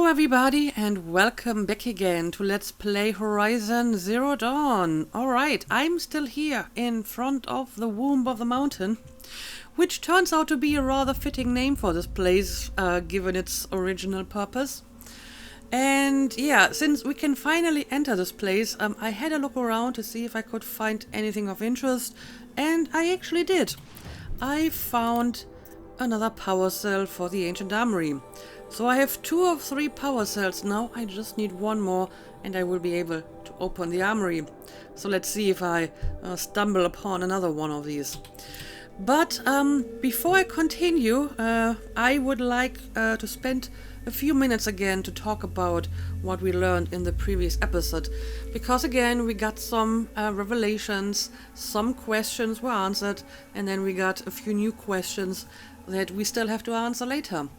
everybody, and welcome back again to Let's Play Horizon Zero Dawn. Alright, I'm still here in front of the womb of the mountain, which turns out to be a rather fitting name for this place, given its original purpose. And yeah, since we can finally enter this place, I had a look around to see if I could find anything of interest, and I actually did. I found another power cell for the ancient armory. So I have 2 of 3 power cells now. I just need one more and I will be able to open the armory. So let's see if I stumble upon another one of these. But before I continue, I would like to spend a few minutes again to talk about what we learned in the previous episode. Because again, we got some revelations, some questions were answered, and then we got a few new questions that we still have to answer later.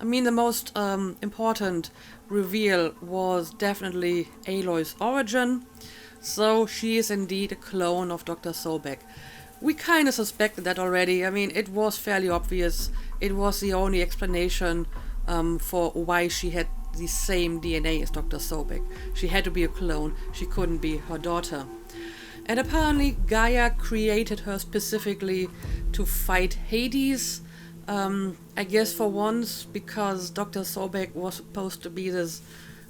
I mean, the most important reveal was definitely Aloy's origin. So she is indeed a clone of Dr. Sobek. We kind of suspected that already. I mean, it was fairly obvious. It was the only explanation for why she had the same DNA as Dr. Sobek. She had to be a clone. She couldn't be her daughter. And apparently Gaia created her specifically to fight Hades. I guess for once, because Dr. Sobek was supposed to be this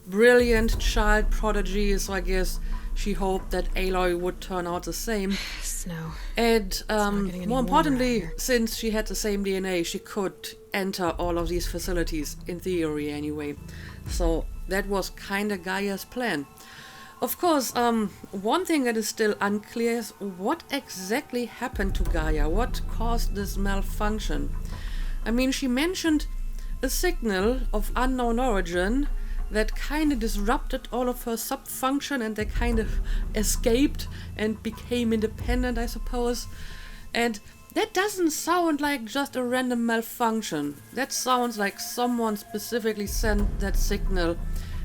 brilliant child prodigy, so I guess she hoped that Aloy would turn out the same. Snow. And more importantly, since she had the same DNA, she could enter all of these facilities, in theory anyway. So that was kinda Gaia's plan. Of course, one thing that is still unclear is what exactly happened to Gaia, what caused this malfunction. I mean, she mentioned a signal of unknown origin that kind of disrupted all of her sub-function and they kind of escaped and became independent, I suppose. And that doesn't sound like just a random malfunction. That sounds like someone specifically sent that signal,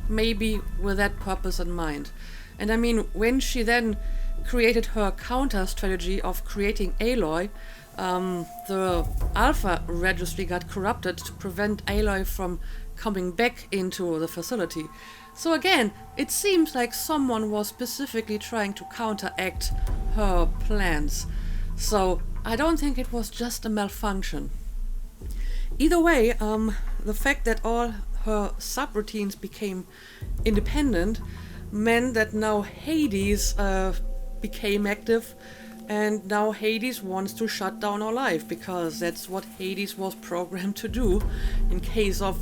maybe with that purpose in mind. And I mean, when she then created her counter strategy of creating Aloy, the Alpha registry got corrupted to prevent Aloy from coming back into the facility. So again, it seems like someone was specifically trying to counteract her plans. So I don't think it was just a malfunction. Either way, the fact that all her subroutines became independent meant that now Hades became active, and now Hades wants to shut down our life, because that's what Hades was programmed to do in case of,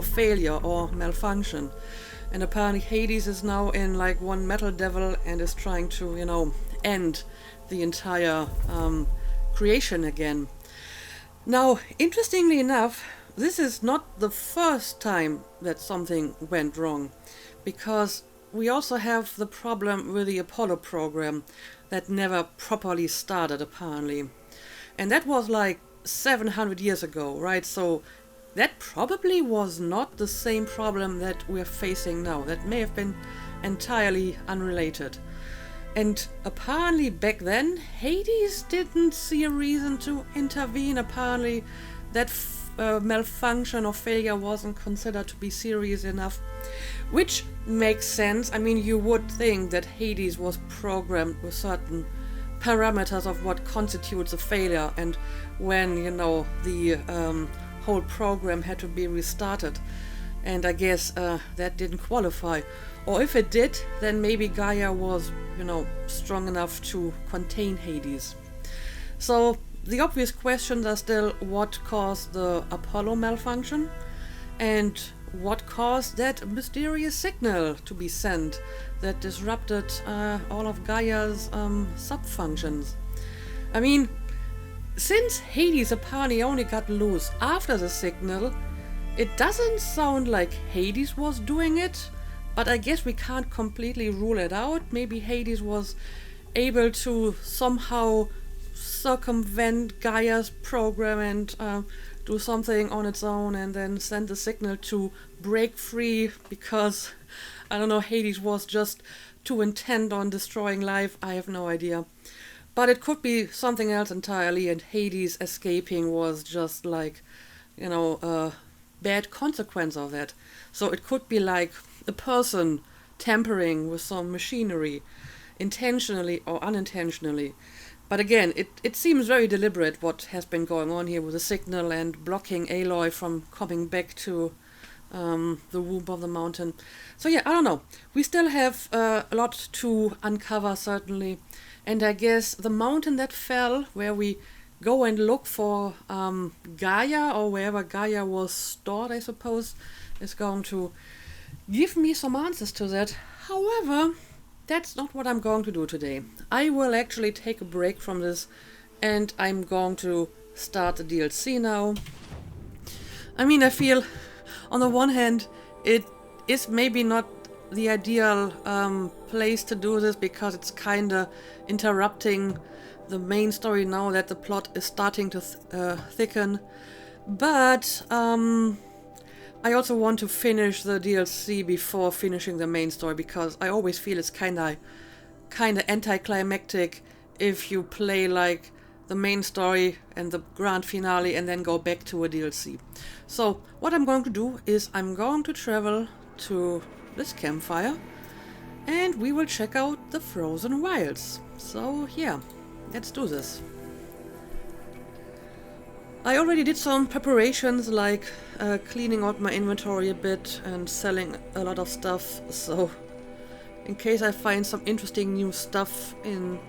failure or malfunction. And apparently Hades is now in like one metal devil and is trying to, end the entire creation again. Now, interestingly enough, this is not the first time that something went wrong, because we also have the problem with the Apollo program that never properly started, apparently. And that was like 700 years ago, right? So that probably was not the same problem that we're facing now. That may have been entirely unrelated. And apparently back then, Hades didn't see a reason to intervene. Apparently that malfunction or failure wasn't considered to be serious enough. Which makes sense. I mean, you would think that Hades was programmed with certain parameters of what constitutes a failure, and when, the whole program had to be restarted. And I guess that didn't qualify. Or if it did, then maybe Gaia was, strong enough to contain Hades. So the obvious questions are still what caused the Apollo malfunction, and what caused that mysterious signal to be sent that disrupted all of Gaia's sub-functions. I mean, since Hades apparently only got loose after the signal, it doesn't sound like Hades was doing it, but I guess we can't completely rule it out. Maybe Hades was able to somehow circumvent Gaia's program and do something on its own and then send the signal to break free, because, I don't know, Hades was just too intent on destroying life. I have no idea. But it could be something else entirely, and Hades escaping was just like, bad consequence of that. So it could be like a person tampering with some machinery, intentionally or unintentionally. But again, it seems very deliberate what has been going on here with the signal and blocking Aloy from coming back to the womb of the mountain. So yeah, I don't know. We still have a lot to uncover, certainly. And I guess the mountain that fell, where we go and look for Gaia, or wherever Gaia was stored, I suppose, is going to give me some answers to that. However, that's not what I'm going to do today. I will actually take a break from this, and I'm going to start the DLC now. I mean, I feel, on the one hand, it is maybe not the ideal place to do this, because it's kinda interrupting the main story now that the plot is starting to thicken. But I also want to finish the DLC before finishing the main story, because I always feel it's kinda anticlimactic if you play like the main story and the grand finale and then go back to a DLC. So what I'm going to do is I'm going to travel to this campfire and we will check out the Frozen Wilds. So yeah, let's do this. I already did some preparations, like cleaning out my inventory a bit and selling a lot of stuff, so in case I find some interesting new stuff in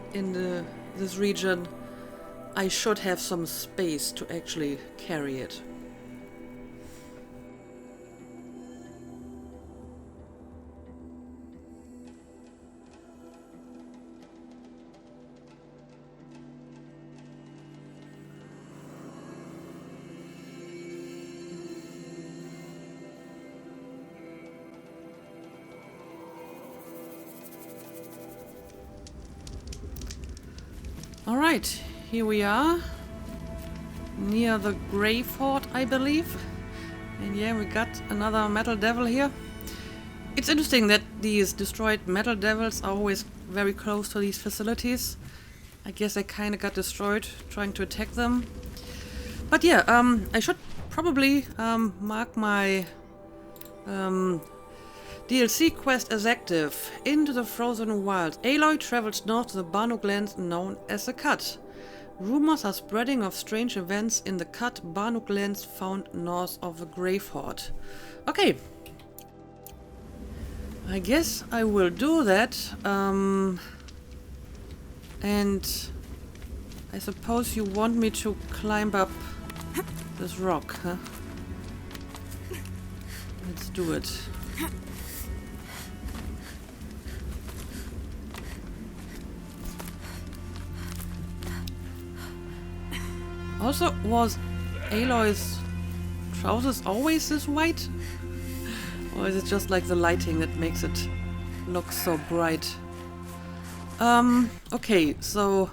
this region, I should have some space to actually carry it. Alright, here we are, near the Grey Fort, I believe. And yeah, we got another metal devil here. It's interesting that these destroyed metal devils are always very close to these facilities. I guess they kinda got destroyed trying to attack them. But yeah, I should probably mark my DLC quest as active. Into the Frozen Wilds. Aloy travels north to the Banuk lands known as the Cut. Rumors are spreading of strange events in the Cut Banuk lands found north of the Grey Fort. Okay. I guess I will do that. And I suppose you want me to climb up this rock, huh? Let's do it. Also, was Aloy's trousers always this white? Or is it just like the lighting that makes it look so bright? Okay, so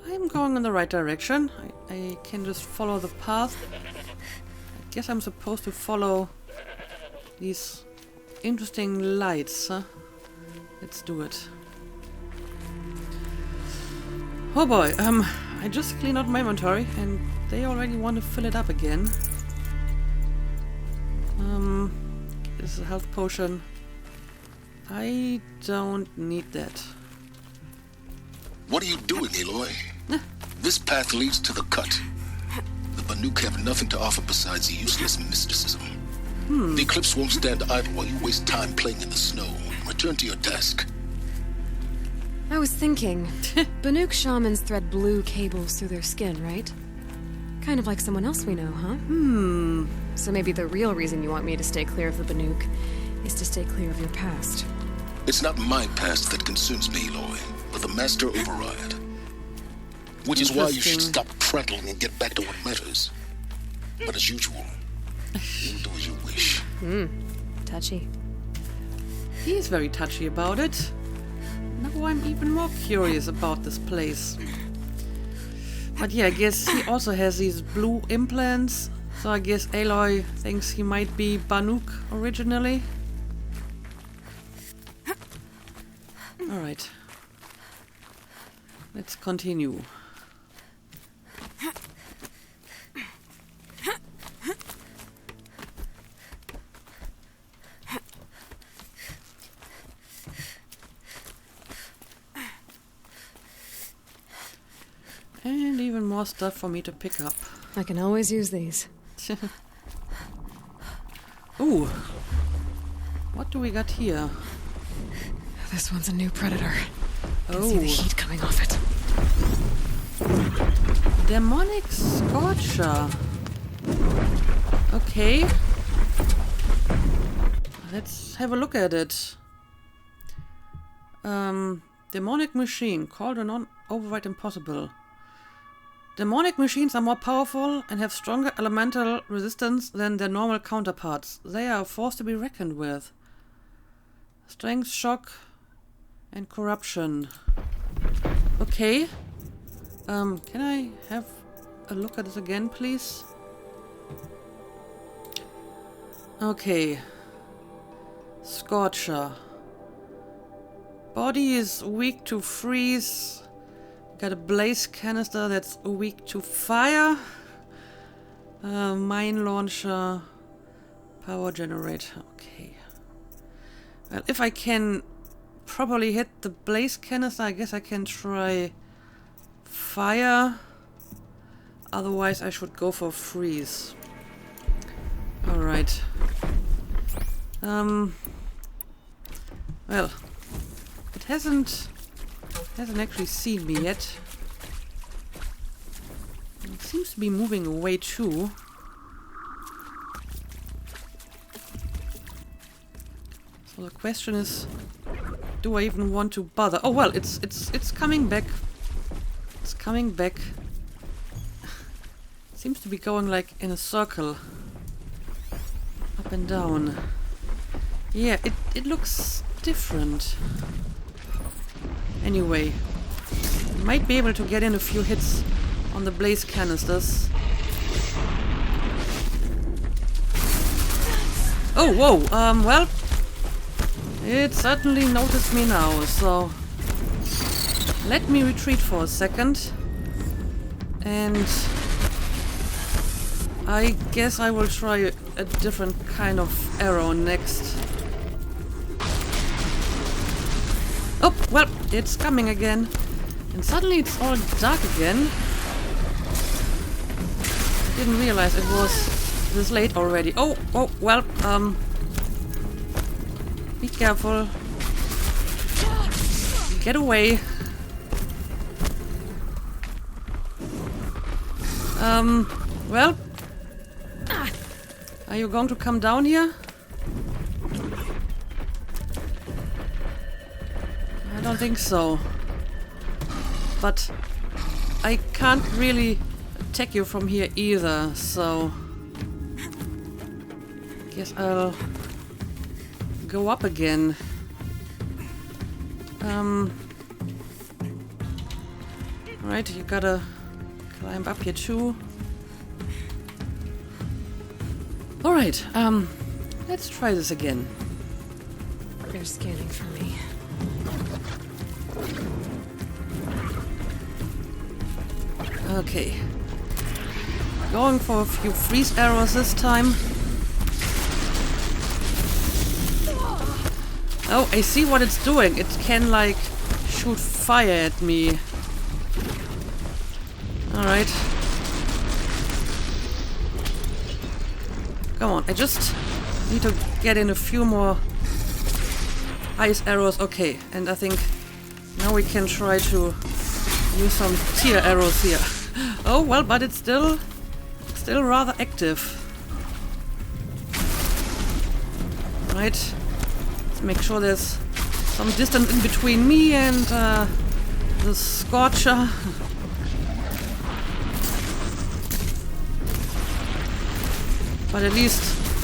I'm going in the right direction. I can just follow the path. I guess I'm supposed to follow these interesting lights, huh? Let's do it. Oh boy, I just cleaned out my inventory and they already want to fill it up again. This is a health potion. I don't need that. What are you doing, Aloy? This path leads to the Cut. The Banuk have nothing to offer besides useless mysticism. The Eclipse won't stand idle while you waste time playing in the snow. Return to your desk. I was thinking, Banuk shamans thread blue cables through their skin, right? Kind of like someone else we know, huh? So maybe the real reason you want me to stay clear of the Banuk is to stay clear of your past. It's not my past that concerns me, Aloy, but the Master Override. Which is why you should stop prattling and get back to what matters. But as usual, you do as you wish. Touchy. He is very touchy about it. Now I'm even more curious about this place. But yeah, I guess he also has these blue implants. So I guess Aloy thinks he might be Banuk originally. Alright. Let's continue. And even more stuff for me to pick up. I can always use these. Ooh. What do we got here? This one's a new predator. I can Oh. see the heat coming off it. Demonic Scorcher. Okay. Let's have a look at it. Demonic machine. Called a non-override impossible. Demonic machines are more powerful and have stronger elemental resistance than their normal counterparts. They are a force to be reckoned with. Strength, shock, and corruption. Okay. Can I have a look at this again, please? Okay. Scorcher. Body is weak to freeze. Got a blaze canister that's weak to fire. Mine launcher. Power generator. Okay. Well, if I can properly hit the blaze canister, I guess I can try fire. Otherwise, I should go for freeze. Alright. Well, it hasn't actually seen me yet. It seems to be moving away too. So the question is, do I even want to bother? Oh well, it's coming back. It's coming back. It seems to be going like in a circle. Up and down. Yeah, it looks different. Anyway, might be able to get in a few hits on the blaze canisters. Oh, whoa, well, it certainly noticed me now, so let me retreat for a second. And I guess I will try a different kind of arrow next. Oh, well, it's coming again. And suddenly it's all dark again. I didn't realize it was this late already. Oh, well, be careful. Get away. Well, are you going to come down here? I don't think so. But I can't really attack you from here either, so guess I'll go up again. Right, you gotta climb up here too. Alright, let's try this again. They're scanning for me. Okay. Going for a few freeze arrows this time. Oh, I see what it's doing. It can, like, shoot fire at me. Alright. Come on, I just need to get in a few more ice arrows. Okay, and I think now we can try to use some tear arrows here. Oh, well, but it's still rather active. Right. Let's make sure there's some distance in between me and the Scorcher. But at least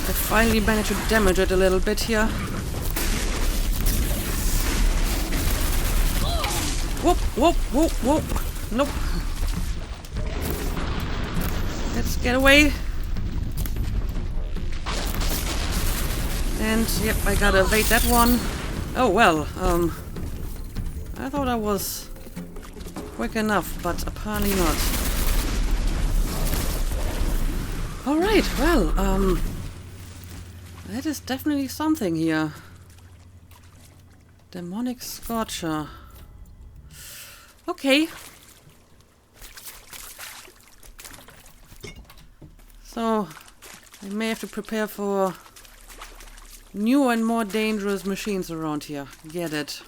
I finally managed to damage it a little bit here. Whoop, whoop, whoop, whoop. Nope. Let's get away. And, yep, I gotta evade that one. Oh, well, I thought I was quick enough, but apparently not. Alright, well, that is definitely something here. Demonic Scorcher. Okay. So, I may have to prepare for new and more dangerous machines around here. Get it.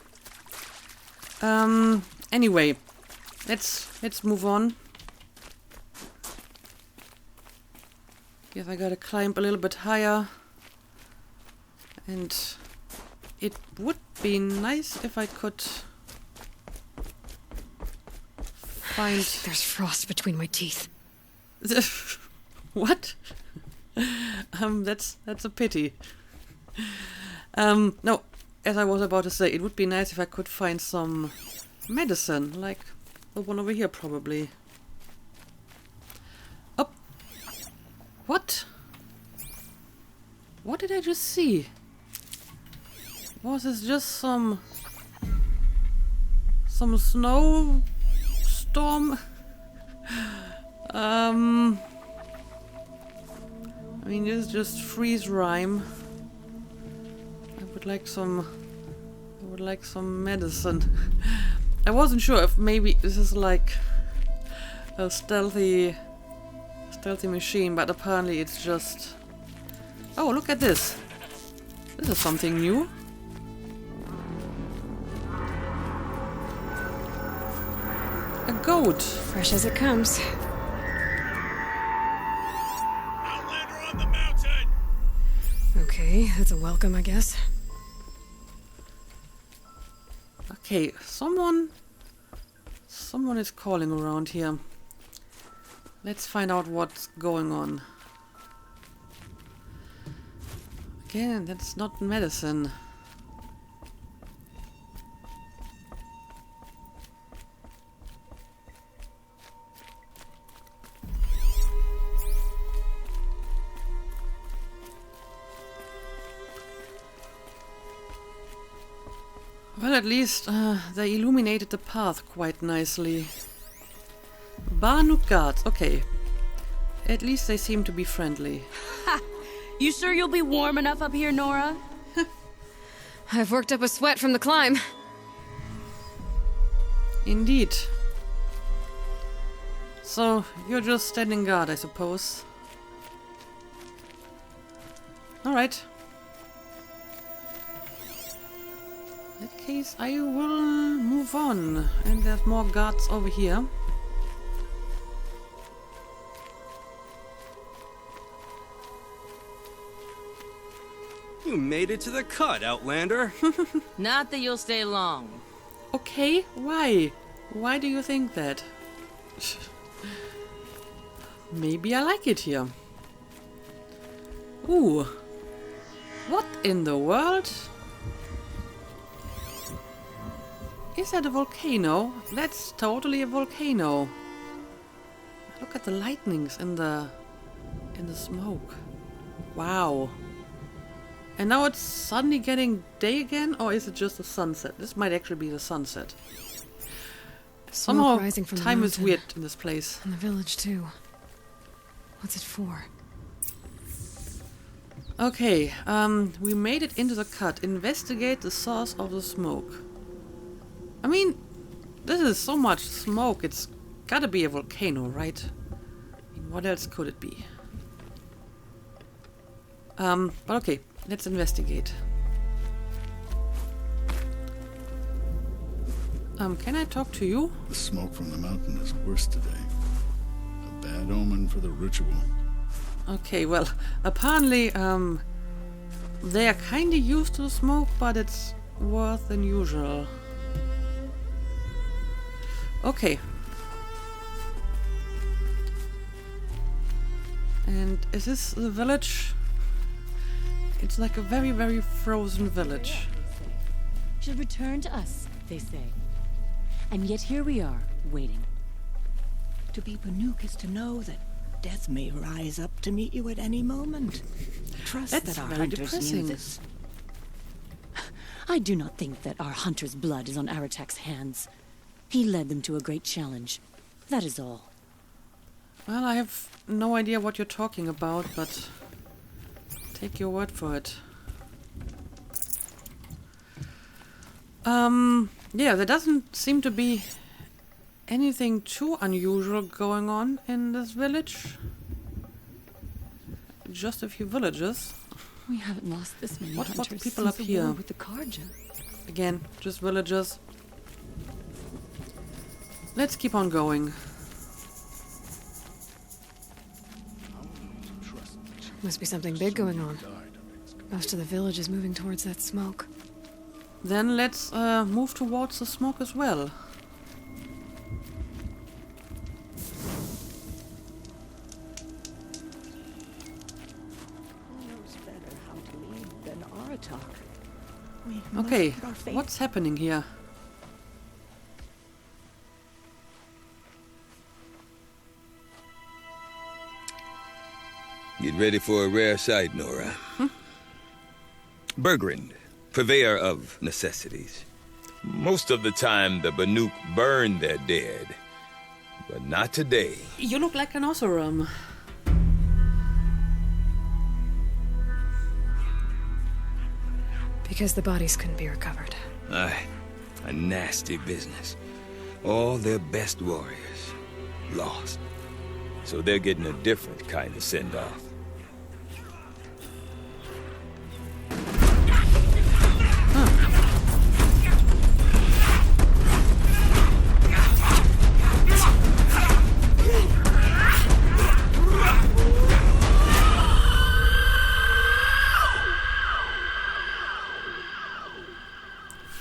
Anyway, let's move on. Guess I gotta climb a little bit higher. And it would be nice if I could find... There's frost between my teeth. What? That's a pity. No, as I was about to say, it would be nice if I could find some medicine, like the one over here probably. Oh! What? What did I just see? Was this just some snow storm? I mean, this is just freeze rhyme. I would like some medicine. I wasn't sure if maybe this is like a stealthy machine, but apparently it's just... Oh, look at this. This is something new. A goat. Fresh as it comes. Outlander on the mountain! Okay, that's a welcome, I guess. Okay, someone is calling around here. Let's find out what's going on. Again, that's not medicine. Well, at least they illuminated the path quite nicely. Banuk guards, okay. At least they seem to be friendly. Ha! You sure you'll be warm enough up here, Nora? I've worked up a sweat from the climb. Indeed. So, you're just standing guard, I suppose. Alright. In that case, I will move on. And there's more guards over here. You made it to the cut, Outlander. Not that you'll stay long. Okay, why? Why do you think that? Maybe I like it here. Ooh. What in the world? Is that a volcano? That's totally a volcano. Look at the lightnings in the smoke. Wow. And now it's suddenly getting day again, or is it just the sunset? This might actually be the sunset. Somehow, Rising from the time is mountain. weird in this place. And the village, too. What's it for? Okay, we made it into the cut. Investigate the source of the smoke. I mean, this is so much smoke, it's gotta be a volcano, right? I mean, what else could it be? But okay, let's investigate. Can I talk to you? The smoke from the mountain is worse today. A bad omen for the ritual. Okay, well, apparently, they are kinda used to the smoke, but it's worse than usual. Okay. And is this the village? It's like a very, very frozen village. She'll return to us, they say. And yet here we are, waiting. To be Banuk is to know that death may rise up to meet you at any moment. Trust That's that our very hunters depressing. knew this. I do not think that our hunter's blood is on Aratak's hands. He led them to a great challenge. That is all. Well, I have no idea what you're talking about, but take your word for it. Yeah, there doesn't seem to be anything too unusual going on in this village. just a few villages. We haven't lost this many What about hunters people since up the war here? with the Karja. Again, just villages. Let's keep on going. Must be something big going on. Most of the village is moving towards that smoke. Then let's move towards the smoke as well. Who knows better how to lead than Aratak? We Okay, must put our faith. what's happening here? Get ready for a rare sight, Nora. Bergrand, purveyor of necessities. Most of the time, the Banuk burn their dead. But not today. You look like an Oseram. Because the bodies couldn't be recovered. Aye, a nasty business. All their best warriors lost. So they're getting a different kind of send-off.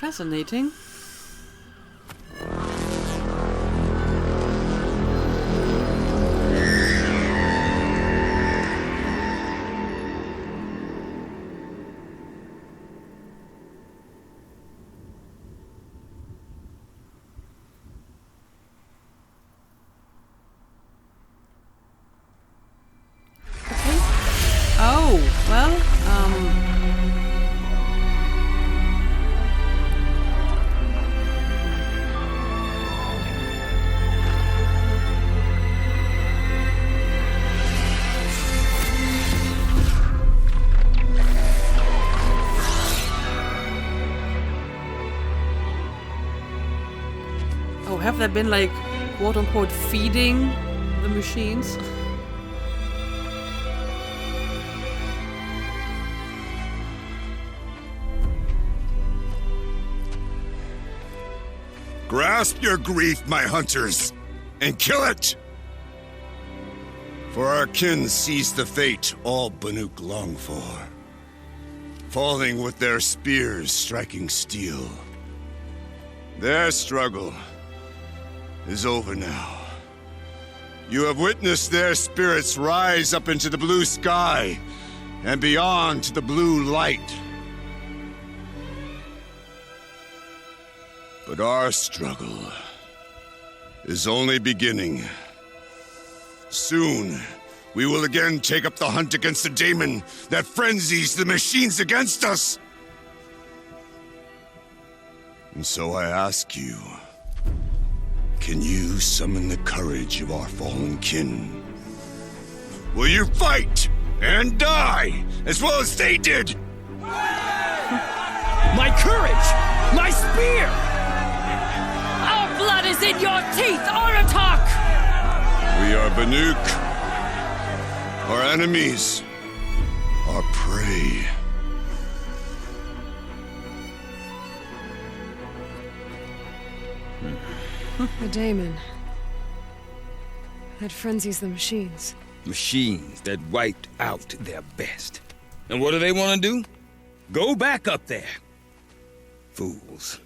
Fascinating. Oh, well, oh, have there been like quote-unquote feeding the machines? Grasp your grief, my hunters, and kill it! For our kin sees the fate all Banuk long for, falling with their spears striking steel. Their struggle is over now. You have witnessed their spirits rise up into the blue sky and beyond to the blue light. But our struggle is only beginning. Soon, we will again take up the hunt against the daemon that frenzies the machines against us. And so I ask you, can you summon the courage of our fallen kin? Will you fight and die as well as they did? My courage! My spear! Our blood is in your teeth, Aratak! We are Banuk. Our enemies are prey. The daemon. That frenzies the machines. Machines that wiped out their best. And what do they want to do? Go back up there. Fools.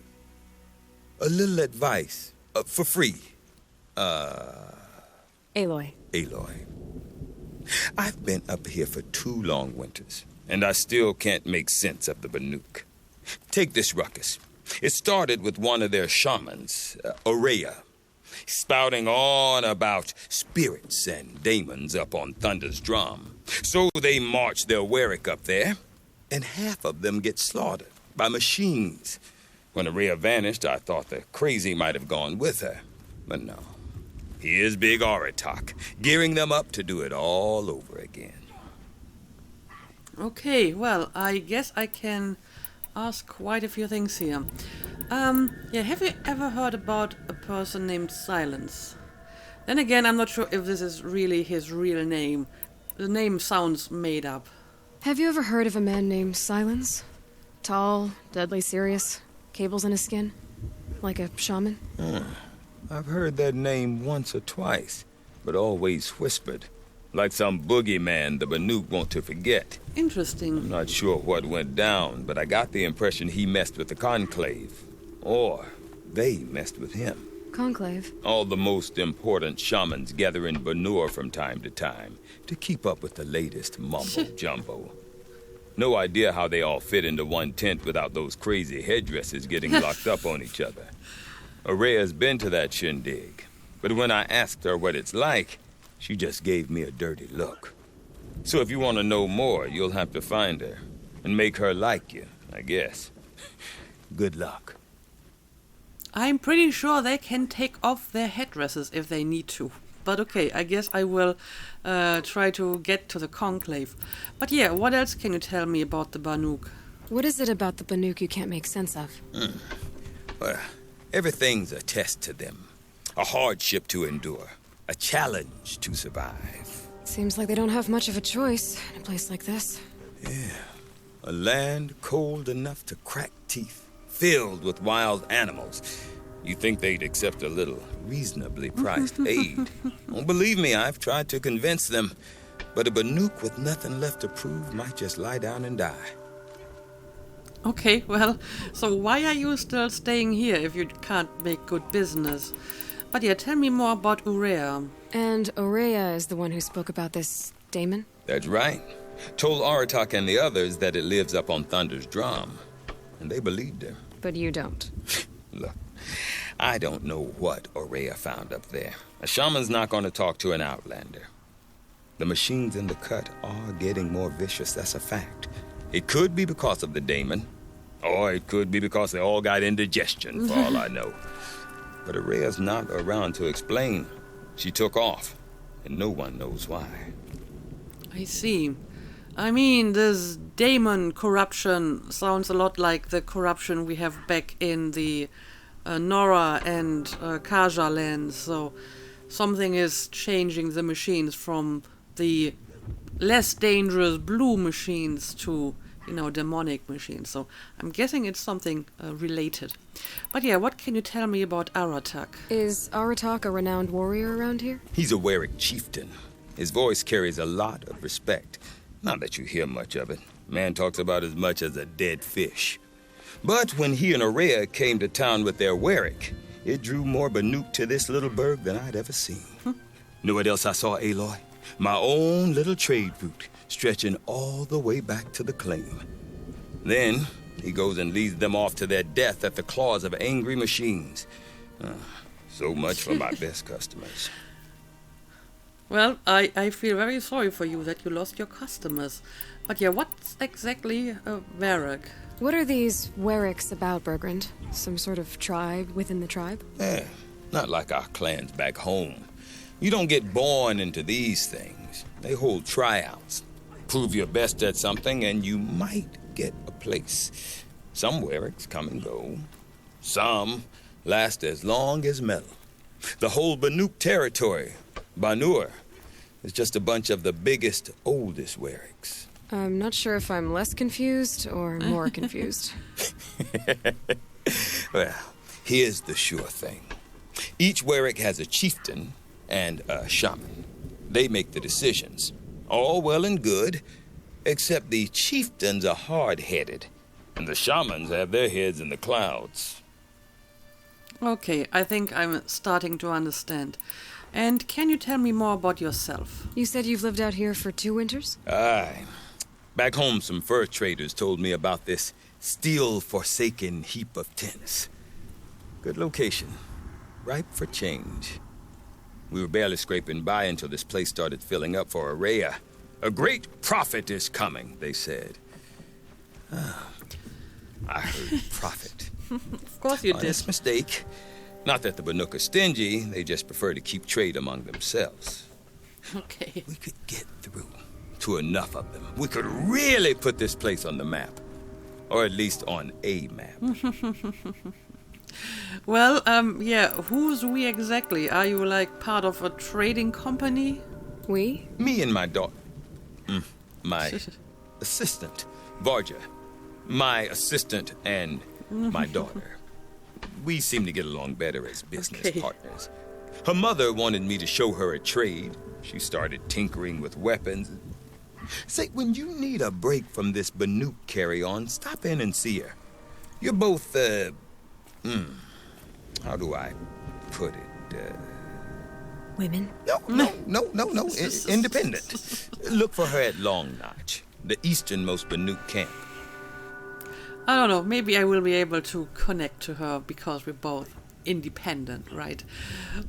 A little advice. For free. Aloy. Aloy. I've been up here for 2 long winters, and I still can't make sense of the Banuk. Take this ruckus. It started with one of their shamans, Aurea, spouting on about spirits and daemons up on Thunder's drum. So they march their Warwick up there, and half of them get slaughtered by machines. When Aurea vanished, I thought the crazy might have gone with her, but no. Here's Big Aratak, gearing them up to do it all over again. Okay, well, I guess I can ask quite a few things here. Yeah, have you ever heard about a person named Silence? Then again, I'm not sure if this is really his real name. The name sounds made up. Have you ever heard of a man named Silence? Tall, deadly serious, cables in his skin? Like a shaman? I've heard that name once or twice, but always whispered. Like some boogeyman the Banuk want to forget. Interesting. I'm not sure what went down, but I got the impression he messed with the Conclave. Or they messed with him. Conclave? All the most important shamans gather in Banur from time to time to keep up with the latest mumbo-jumbo. No idea how they all fit into one tent without those crazy headdresses getting locked up on each other. Araya's been to that shindig, but when I asked her what it's like, she just gave me a dirty look. So if you want to know more, you'll have to find her and make her like you, I guess. Good luck. I'm pretty sure they can take off their headdresses if they need to. But okay, I guess I will try to get to the Conclave. But yeah, what else can you tell me about the Banuk? What is it about the Banuk you can't make sense of? Well, everything's a test to them. A hardship to endure. A challenge to survive. Seems like they don't have much of a choice in a place like this. Yeah. A land cold enough to crack teeth, filled with wild animals. You think they'd accept a little reasonably priced aid. Well, believe me, I've tried to convince them. But a Banuk with nothing left to prove might just lie down and die. Okay, well, so why are you still staying here if you can't make good business? But yeah, tell me more about Urea. And Aurea is the one who spoke about this daemon? That's right. Told Aratak and the others that it lives up on Thunder's drum. And they believed her. But you don't. Look, I don't know what Aurea found up there. A shaman's not going to talk to an outlander. The machines in the cut are getting more vicious, that's a fact. It could be because of the daemon, or it could be because they all got indigestion, for all I know. But Aurea's not around to explain. She took off, and no one knows why. I see. I mean, this daemon corruption sounds a lot like the corruption we have back in the Nora and Kaja lands. So something is changing the machines from the less dangerous blue machines to, demonic machines. So I'm guessing it's something related. But yeah, what can you tell me about Aratak? Is Aratak a renowned warrior around here? He's a Werik chieftain. His voice carries a lot of respect. Not that you hear much of it. Man talks about as much as a dead fish. But when he and Aurea came to town with their Werik, it drew more Banuk to this little burg than I'd ever seen. Know what else I saw, Aloy? My own little trade route, stretching all the way back to the claim. Then he goes and leads them off to their death at the claws of angry machines. So much for my best customers. Well, I feel very sorry for you that you lost your customers. But yeah, what's exactly a Varrock? What are these Weriks about, Bergrand? Some sort of tribe within the tribe? Yeah, not like our clans back home. You don't get born into these things. They hold tryouts. Prove your best at something and you might get a place. Some Weriks come and go. Some last as long as metal. The whole Banuk territory, Banur, is just a bunch of the biggest, oldest Weriks. I'm not sure if I'm less confused or more confused. Well, here's the sure thing. Each Werik has a chieftain and a shaman. They make the decisions. All well and good, except the chieftains are hard-headed, and the shamans have their heads in the clouds. Okay, I think I'm starting to understand. And can you tell me more about yourself? You said you've lived out here for 2 winters? Aye. Back home, some fur traders told me about this steel-forsaken heap of tents. Good location. Ripe for change. We were barely scraping by until this place started filling up for Aurea. A great prophet is coming, they said. I heard prophet. Of course you did. Honest mistake. Not that the Banuk are stingy, they just prefer to keep trade among themselves. Okay. We could get through to enough of them. We could really put this place on the map. Or at least on a map. Well, yeah, who's we exactly? Are you like part of a trading company? We? Me and my daughter. My assistant, Varja. My assistant and my daughter. We seem to get along better as business partners. Her mother wanted me to show her a trade. She started tinkering with weapons. Say, when you need a break from this Banuk carry-on, stop in and see her. You're both, how do I put it? Women? No. Independent. Look for her at Long Notch, the easternmost Banuk camp. I don't know, maybe I will be able to connect to her because we're both independent, right?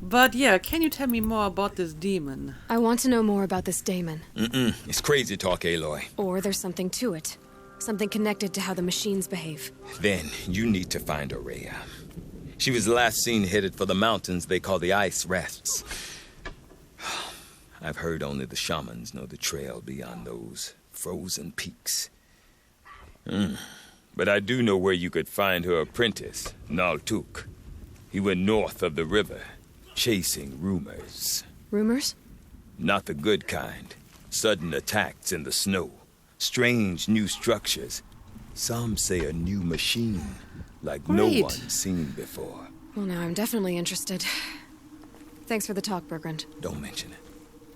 But yeah, can you tell me more about this demon? I want to know more about this daemon. It's crazy talk, Aloy. Or there's something to it. Something connected to how the machines behave. Then you need to find Aurea. She was last seen headed for the mountains they call the Ice Rests. I've heard only the shamans know the trail beyond those frozen peaks. But I do know where you could find her apprentice, Naltuk. He went north of the river, chasing rumors. Rumors? Not the good kind. Sudden attacks in the snow. Strange new structures. Some say a new machine, like no one's seen before. Well, now I'm definitely interested. Thanks for the talk, Bergrand. Don't mention it.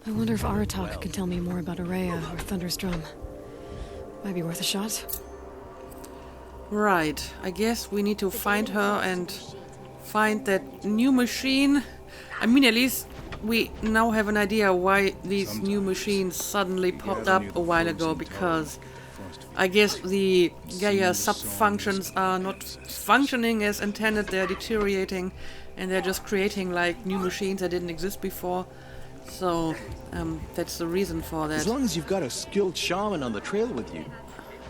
I wonder if Aratak can tell me more about Aurea or Thunder's Drum. Might be worth a shot. Right, I guess we need to find her and find that new machine. I mean, at least we now have an idea why these new machines suddenly popped up a while ago, because I guess the Gaia sub-functions are not functioning as intended, they're deteriorating, and they're just creating like new machines that didn't exist before. So, that's the reason for that. As long as you've got a skilled shaman on the trail with you,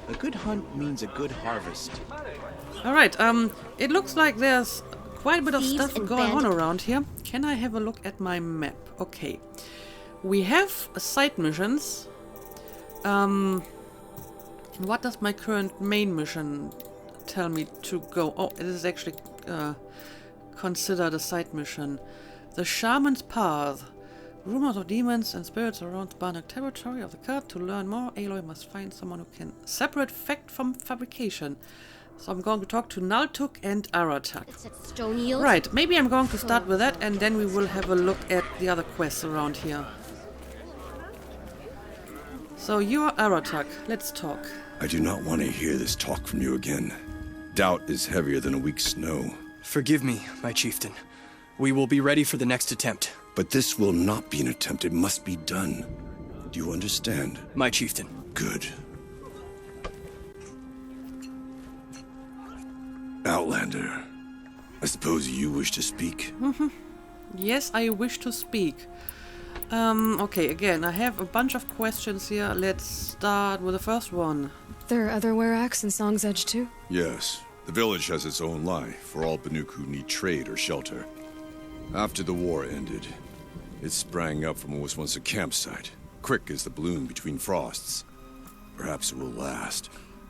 a good hunt means a good harvest. Alright, it looks like there's quite a bit of stuff going on around here. Can I have a look at my map? Okay. We have side missions. What does my current main mission tell me to go? Oh, it is actually considered a side mission. The Shaman's Path. Rumors of demons and spirits around the Banuk territory of the cult. To learn more, Aloy must find someone who can separate fact from fabrication. So I'm going to talk to Naltuk and Aratak. Right, maybe I'm going to start with that, and then we will have a look at the other quests around here. So you're Aratak. Let's talk. I do not want to hear this talk from you again. Doubt is heavier than a week's snow. Forgive me, my chieftain. We will be ready for the next attempt. But this will not be an attempt. It must be done. Do you understand? My chieftain. Good. Outlander, I suppose you wish to speak? Yes, I wish to speak. Okay, again, I have a bunch of questions here. Let's start with the first one. There are other Weraks in Song's Edge too? Yes. The village has its own life for all Banuk who need trade or shelter. After the war ended, it sprang up from what was once a campsite, quick as the bloom between frosts. Perhaps it will last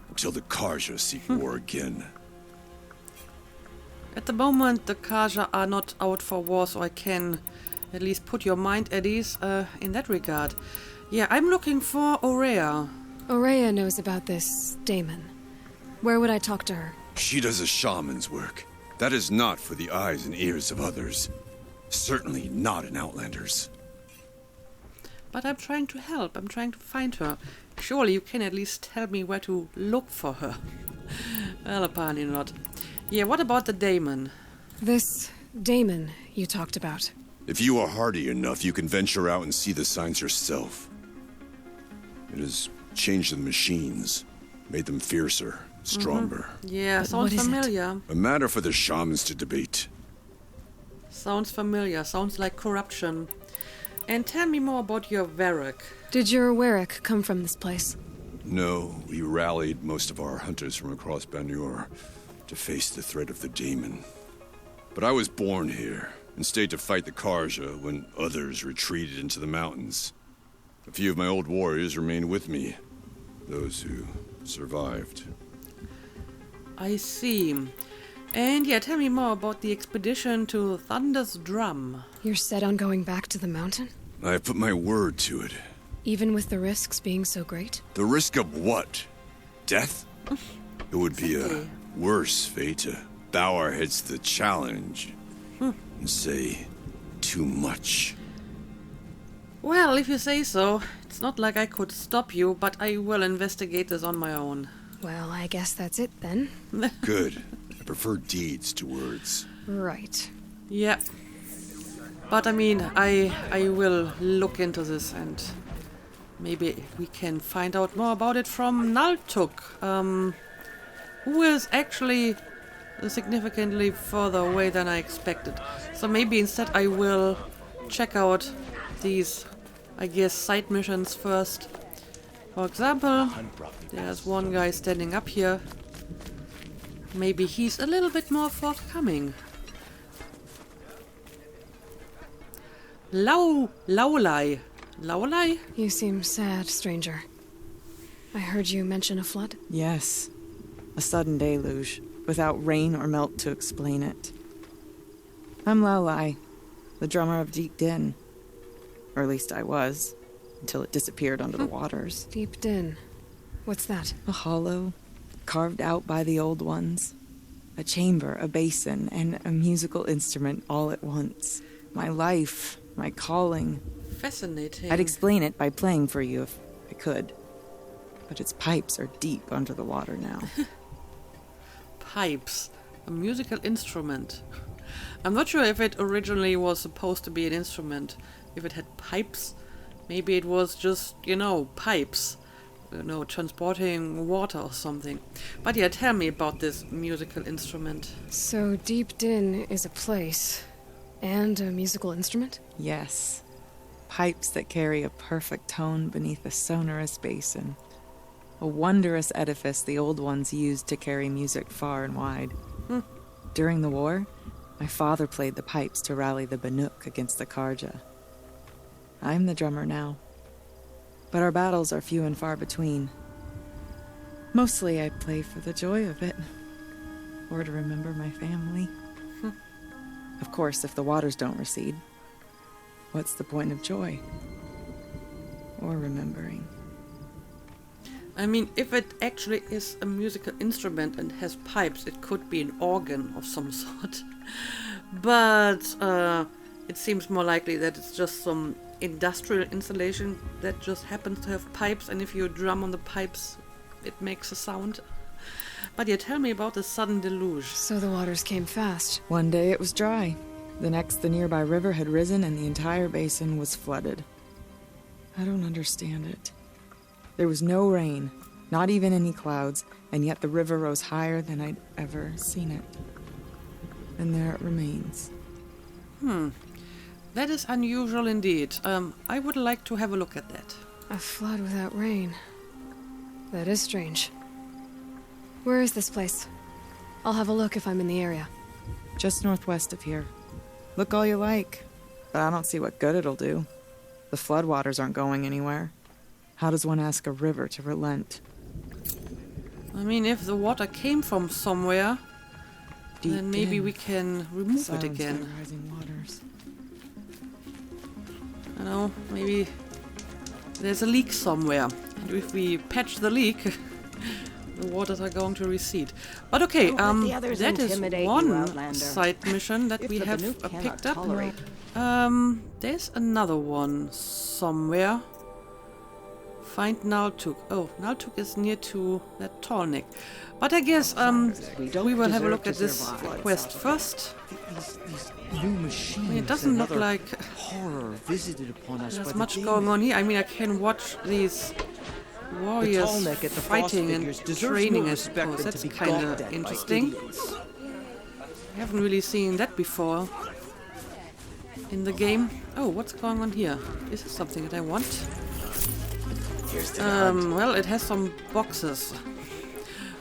until the Karja seek war again. At the moment, the Karja are not out for war, so I can at least put your mind at ease in that regard. Yeah, I'm looking for Aurea. Aurea knows about this daemon. Where would I talk to her? She does a shaman's work. That is not for the eyes and ears of others. Certainly not an Outlander's. But I'm trying to help. I'm trying to find her. Surely you can at least tell me where to look for her. Well, apparently not. Yeah, what about the daemon? This daemon you talked about. If you are hardy enough, you can venture out and see the signs yourself. It has changed the machines, made them fiercer, stronger. Yeah, sounds familiar. A matter for the shamans to debate. Sounds familiar. Sounds like corruption. And tell me more about your Varric. Did your Warwick come from this place? No, we rallied most of our hunters from across Banur to face the threat of the daemon. But I was born here and stayed to fight the Karja when others retreated into the mountains. A few of my old warriors remained with me, those who survived. I see. And yeah, tell me more about the expedition to Thunder's Drum. You're set on going back to the mountain? I have put my word to it. Even with the risks being so great? The risk of what? Death? It would be a worse fate to bow our heads to the challenge and say too much. Well, if you say so. It's not like I could stop you, but I will investigate this on my own. Well, I guess that's it then. Good. I prefer deeds to words. Right. Yeah. But I mean, I will look into this and maybe we can find out more about it from Naltuk, who is actually significantly further away than I expected. So maybe instead I will check out these, I guess, side missions first. For example, there's one guy standing up here. Maybe he's a little bit more forthcoming. Laulai. Laulai? You seem sad, stranger. I heard you mention a flood? Yes. A sudden deluge, without rain or melt to explain it. I'm Laulai, the drummer of Deep Din. Or at least I was, until it disappeared under the waters. Deep Din. What's that? A hollow, carved out by the old ones. A chamber, a basin, and a musical instrument all at once. My life, my calling. Fascinating. I'd explain it by playing for you if I could. But its pipes are deep under the water now. Pipes. A musical instrument. I'm not sure if it originally was supposed to be an instrument. If it had pipes. Maybe it was just, pipes. Transporting water or something. But yeah, tell me about this musical instrument. So Deep Din is a place. And a musical instrument? Yes. Pipes that carry a perfect tone beneath a sonorous basin. A wondrous edifice the old ones used to carry music far and wide. During the war, my father played the pipes to rally the Banuk against the Karja. I'm the drummer now. But our battles are few and far between. Mostly I play for the joy of it. Or to remember my family. Of course, if the waters don't recede, what's the point of joy? Or remembering? I mean, if it actually is a musical instrument and has pipes, it could be an organ of some sort. But it seems more likely that it's just some industrial installation that just happens to have pipes, and if you drum on the pipes, it makes a sound. But yeah, tell me about the sudden deluge. So the waters came fast. One day it was dry. The next, the nearby river had risen and the entire basin was flooded. I don't understand it. There was no rain, not even any clouds, and yet the river rose higher than I'd ever seen it. And there it remains. That is unusual indeed. I would like to have a look at that. A flood without rain. That is strange. Where is this place? I'll have a look if I'm in the area. Just northwest of here. Look all you like, but I don't see what good it'll do. The floodwaters aren't going anywhere. How does one ask a river to relent? I mean, if the water came from somewhere, then maybe we can remove it again. Rising waters. I know, maybe there's a leak somewhere. And if we patch the leak, the waters are going to recede. But okay, that is one side mission that we have picked up. There's another one somewhere. Find Naltuk. Oh, Naltuk is near to that tall neck. But I guess we will have a look at this quest first. I mean, it doesn't look like there's much going on here. I mean, I can watch these warriors fighting and training, I suppose. That's kind of interesting. I haven't really seen that before in the game. Oh, what's going on here? Is this something that I want? Well, it has some boxes.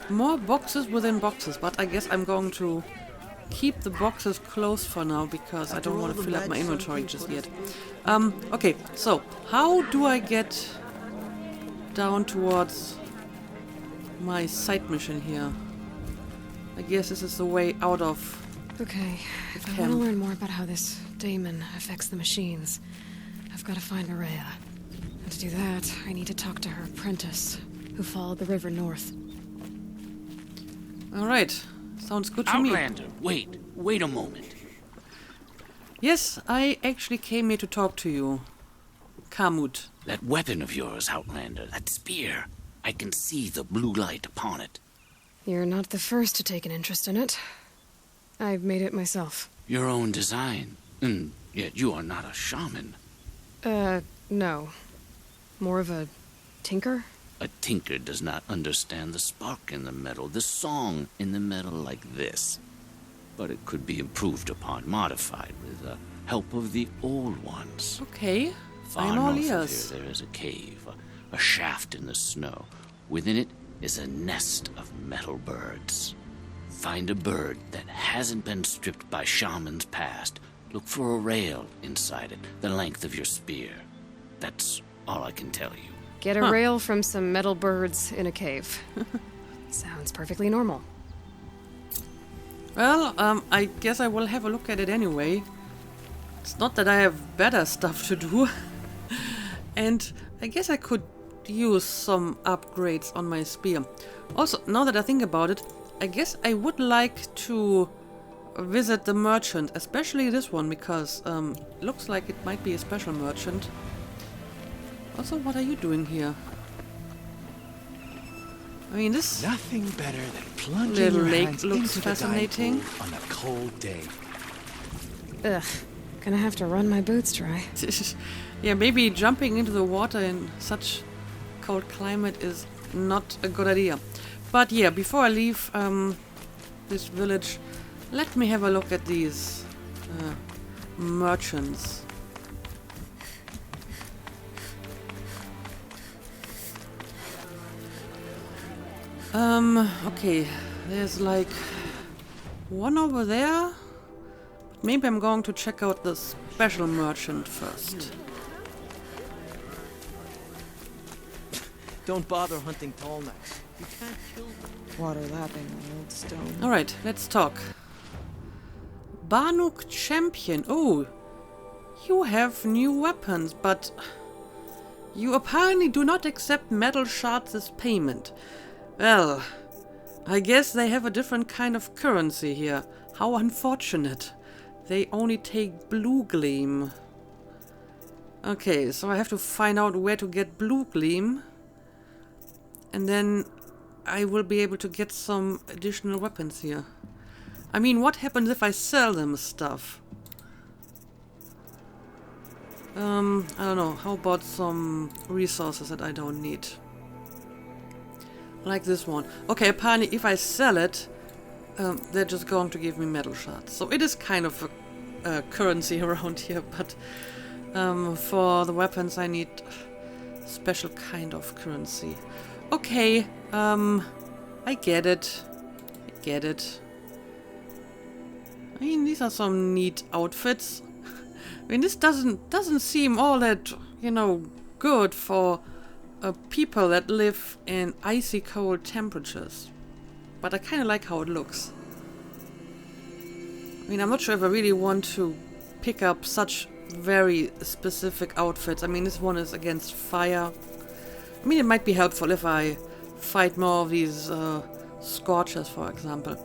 More boxes within boxes, but I guess I'm going to keep the boxes closed for now because I don't want to fill up my inventory just yet. Okay, so how do I get down towards my side mission here? I guess this is the way out of Okay, if I want to learn more about how this daemon affects the machines, I've got to find Maria. To do that, I need to talk to her apprentice, who followed the river north. Alright. Sounds good to me. Outlander, wait a moment. Yes, I actually came here to talk to you. Kamut. That weapon of yours, Outlander, that spear. I can see the blue light upon it. You're not the first to take an interest in it. I've made it myself. Your own design. And yet you are not a shaman. No. More of a tinker? A tinker does not understand the spark in the metal, the song in the metal like this. But it could be improved upon, modified with the help of the old ones. Okay. Far I'm all north of ears. here there is a cave, a shaft in the snow. Within it is a nest of metal birds. Find a bird that hasn't been stripped by shamans past. Look for a rail inside it, the length of your spear. That's all I can tell you. Get a rail from some metal birds in a cave. Sounds perfectly normal. Well, I guess I will have a look at it anyway. It's not that I have better stuff to do. And I guess I could use some upgrades on my spear. Also, now that I think about it, I guess I would like to visit the merchant, especially this one, because looks like it might be a special merchant. Also, what are you doing here? I mean, this nothing better than plunging little your lake hands looks into fascinating. the pool on a cold day. Ugh. Gonna have to run my boots dry. Yeah, maybe jumping into the water in such cold climate is not a good idea. But yeah, before I leave this village, let me have a look at these merchants. Okay, there's like one over there. But maybe I'm going to check out the special merchant first. Don't bother hunting tall necks. You can't kill them. Water lapping on old stone. Alright, let's talk. Banuk champion. Oh, you have new weapons, but you apparently do not accept metal shards as payment. Well, I guess they have a different kind of currency here. How unfortunate. They only take blue gleam. Okay, so I have to find out where to get blue gleam. And then I will be able to get some additional weapons here. I mean, what happens if I sell them stuff? I don't know. How about some resources that I don't need? Like this one. Okay, apparently if I sell it, they're just going to give me metal shards. So it is kind of a currency around here, but for the weapons I need special kind of currency. Okay, I get it. I get it. I mean, these are some neat outfits. I mean, this doesn't seem all that, you know, good for people that live in icy cold temperatures. But I kind of like how it looks. I mean, I'm not sure if I really want to pick up such very specific outfits. I mean, this one is against fire. I mean, it might be helpful if I fight more of these Scorchers, for example.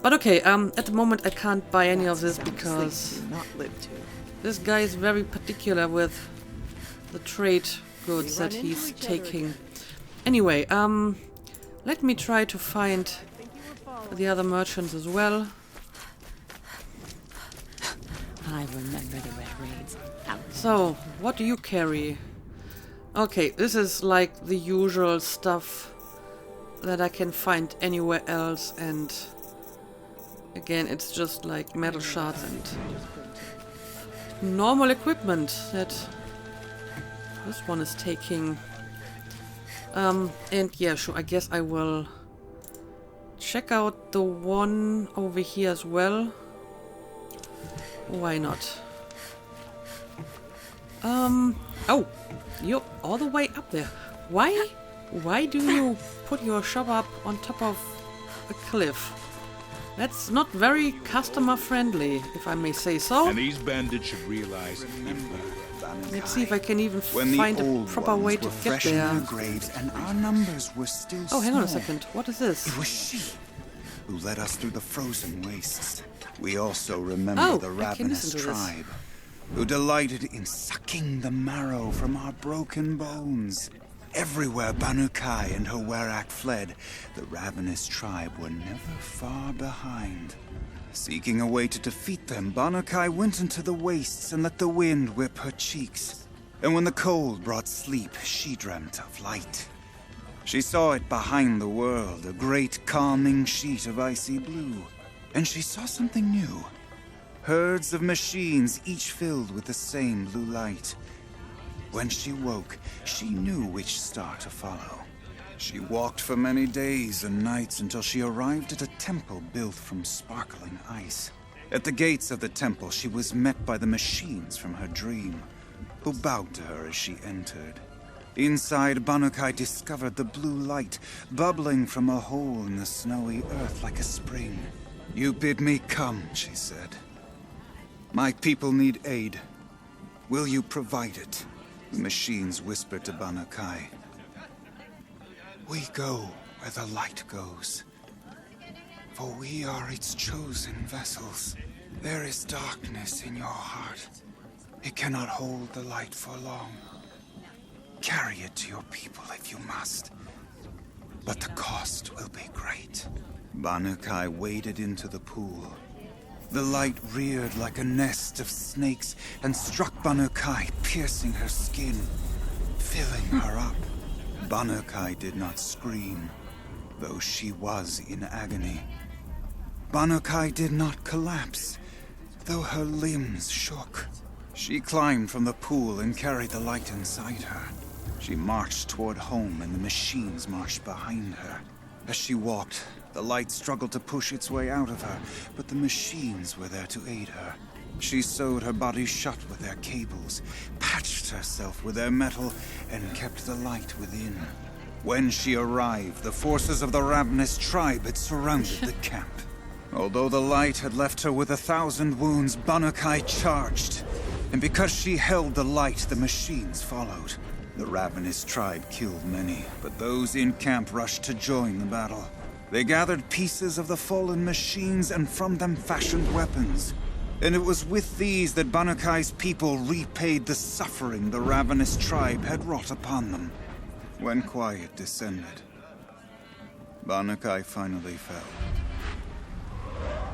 But okay, at the moment I can't buy any of this because this guy is very particular with the trade goods that he's taking. Anyway, let me try to find the other merchants as well. I remember the red raids. So, what do you carry? Okay, this is like the usual stuff that I can find anywhere else, and again, it's just like metal shards and normal equipment that this one is taking. And yeah, sure, I guess I will check out the one over here as well. Why not? Oh, you're all the way up there. Why do you put your shop up on top of a cliff? That's not very customer friendly, if I may say so. And these bandits should realize Banuk. Let's see if I can even When find the a old proper way ones to were get fresh in there. their graves and our numbers were still Oh, hang on a small. second. What is this? It was she who led us through the frozen wastes. We also remember Oh, the I can ravenous listen to this. tribe who delighted in sucking the marrow from our broken bones. Everywhere Banukai and her Werak fled, the ravenous tribe were never far behind. Seeking a way to defeat them, Banukai went into the wastes and let the wind whip her cheeks. And when the cold brought sleep, she dreamt of light. She saw it behind the world, a great calming sheet of icy blue. And she saw something new. Herds of machines, each filled with the same blue light. When she woke, she knew which star to follow. She walked for many days and nights until she arrived at a temple built from sparkling ice. At the gates of the temple, she was met by the machines from her dream, who bowed to her as she entered. Inside, Banukai discovered the blue light bubbling from a hole in the snowy earth like a spring. "You bid me come," she said. "My people need aid. Will you provide it?" The machines whispered to Banukai. "We go where the light goes, for we are its chosen vessels. There is darkness in your heart. It cannot hold the light for long. Carry it to your people if you must, but the cost will be great." Banukai waded into the pool. The light reared like a nest of snakes and struck Banukai, piercing her skin, filling her up. Banukai did not scream, though she was in agony. Banukai did not collapse, though her limbs shook. She climbed from the pool and carried the light inside her. She marched toward home, and the machines marched behind her. As she walked, the light struggled to push its way out of her, but the machines were there to aid her. She sewed her body shut with their cables, patched herself with their metal, and kept the light within. When she arrived, the forces of the ravenous tribe had surrounded the camp. Although the light had left her with 1,000 wounds, Banukai charged. And because she held the light, the machines followed. The ravenous tribe killed many, but those in camp rushed to join the battle. They gathered pieces of the fallen machines and from them fashioned weapons. And it was with these that Banukai's people repaid the suffering the ravenous tribe had wrought upon them. When quiet descended, Banukai finally fell.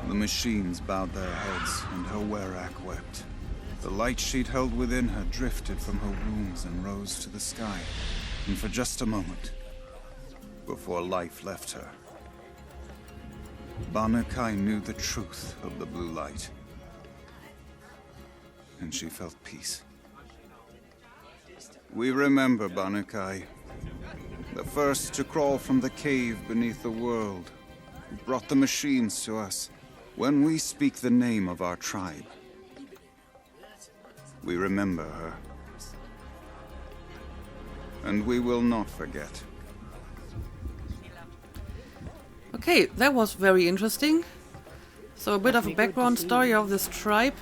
The machines bowed their heads, and her Werak wept. The light she'd held within her drifted from her wounds and rose to the sky, and for just a moment, before life left her, Banukai knew the truth of the blue light, and she felt peace. We remember Banukai, the first to crawl from the cave beneath the world, who brought the machines to us. When we speak the name of our tribe, we remember her. And we will not forget. Okay, that was very interesting. So a bit of a background story of this tribe.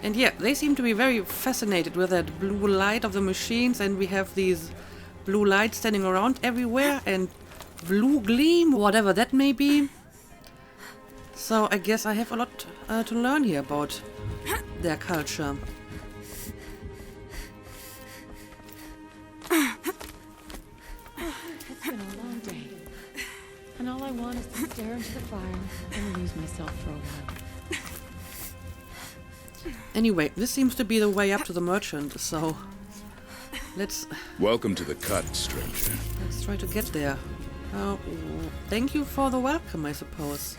And yeah, they seem to be very fascinated with that blue light of the machines, and we have these blue lights standing around everywhere and blue gleam, whatever that may be. So I guess I have a lot to learn here about their culture. It's been a long day, and all I want is to stare into the fire and lose myself for a while. Anyway, this seems to be the way up to the merchant, so let's Welcome to the cut, stranger. try to get there. Thank you for the welcome, I suppose.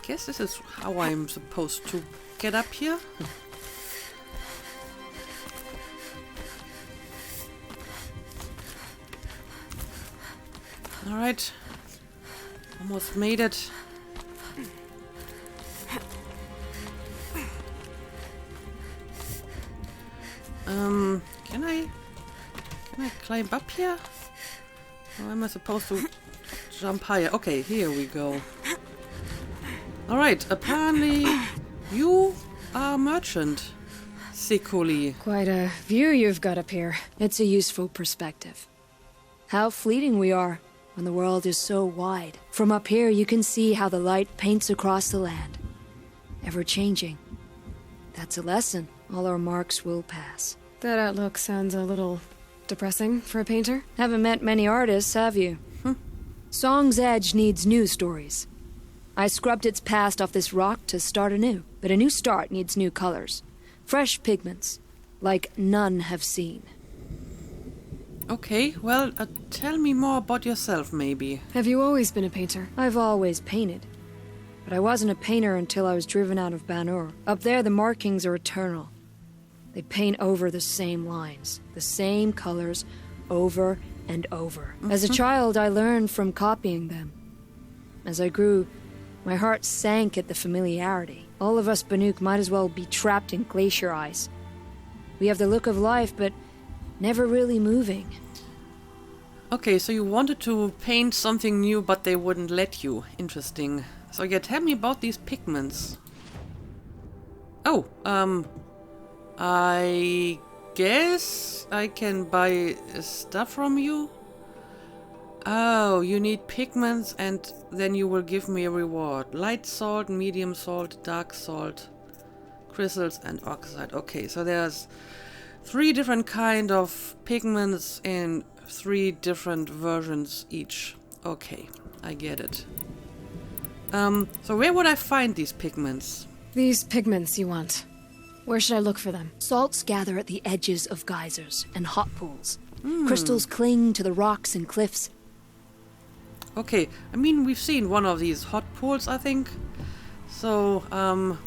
Guess this is how I'm supposed to get up here. Alright. Almost made it. Can I climb up here? Or am I supposed to jump higher? Okay, here we go. Alright, apparently You are a merchant, Sikuli. Quite a view you've got up here. It's a useful perspective. How fleeting we are when the world is so wide. From up here you can see how the light paints across the land. Ever changing. That's a lesson. All our marks will pass. That outlook sounds a little depressing for a painter. Haven't met many artists, have you? Song's Edge needs new stories. I scrubbed its past off this rock to start anew. But a new start needs new colors. Fresh pigments. Like none have seen. Okay, well, tell me more about yourself, maybe. Have you always been a painter? I've always painted. But I wasn't a painter until I was driven out of Banuk. Up there, the markings are eternal. They paint over the same lines, the same colors, over and over. As a child, I learned from copying them. As I grew, my heart sank at the familiarity. All of us Banuk might as well be trapped in glacier ice. We have the look of life, but never really moving. Okay, so you wanted to paint something new, but they wouldn't let you. Interesting. So yeah, tell me about these pigments. Oh, I guess I can buy stuff from you? Oh, you need pigments and then you will give me a reward. Light salt, medium salt, dark salt, crystals and oxide. Okay, so there's 3 different kind of pigments in 3 different versions each. Okay, I get it. So where would I find these pigments? These pigments you want. Where should I look for them? Salts gather at the edges of geysers and hot pools. Crystals cling to the rocks and cliffs. Okay, I mean, we've seen one of these hot pools, I think. So,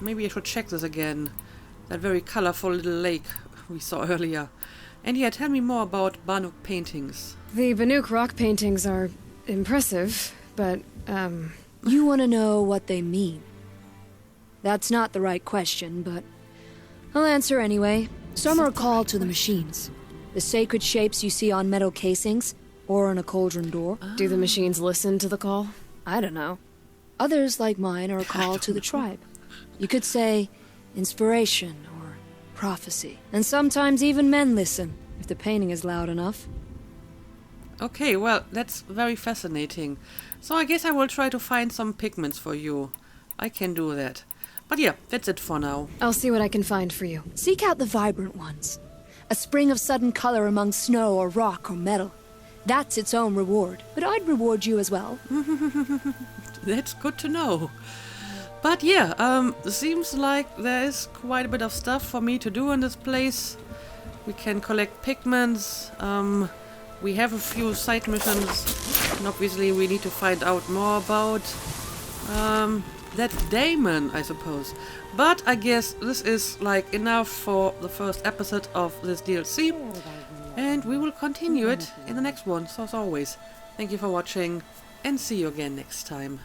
maybe I should check this again. That very colorful little lake we saw earlier. And yeah, tell me more about Banuk paintings. The Banuk rock paintings are impressive, but, You want to know what they mean. That's not the right question, but I'll answer anyway. Some are called to the machines. The sacred shapes you see on metal casings, or on a cauldron door. Do the machines listen to the call? I don't know. Others, like mine, are called to the tribe. You could say inspiration or prophecy. And sometimes even men listen, if the painting is loud enough. Okay, well, that's very fascinating. So I guess I will try to find some pigments for you. I can do that. But yeah, that's it for now. I'll see what I can find for you. Seek out the vibrant ones. A spring of sudden color among snow or rock or metal. That's its own reward. But I'd reward you as well. That's good to know. But yeah, seems like there is quite a bit of stuff for me to do in this place. We can collect pigments. We have a few side missions. And obviously we need to find out more about that daemon, I suppose. But I guess this is like enough for the first episode of this DLC. And we will continue it in the next one. So as always, thank you for watching and see you again next time.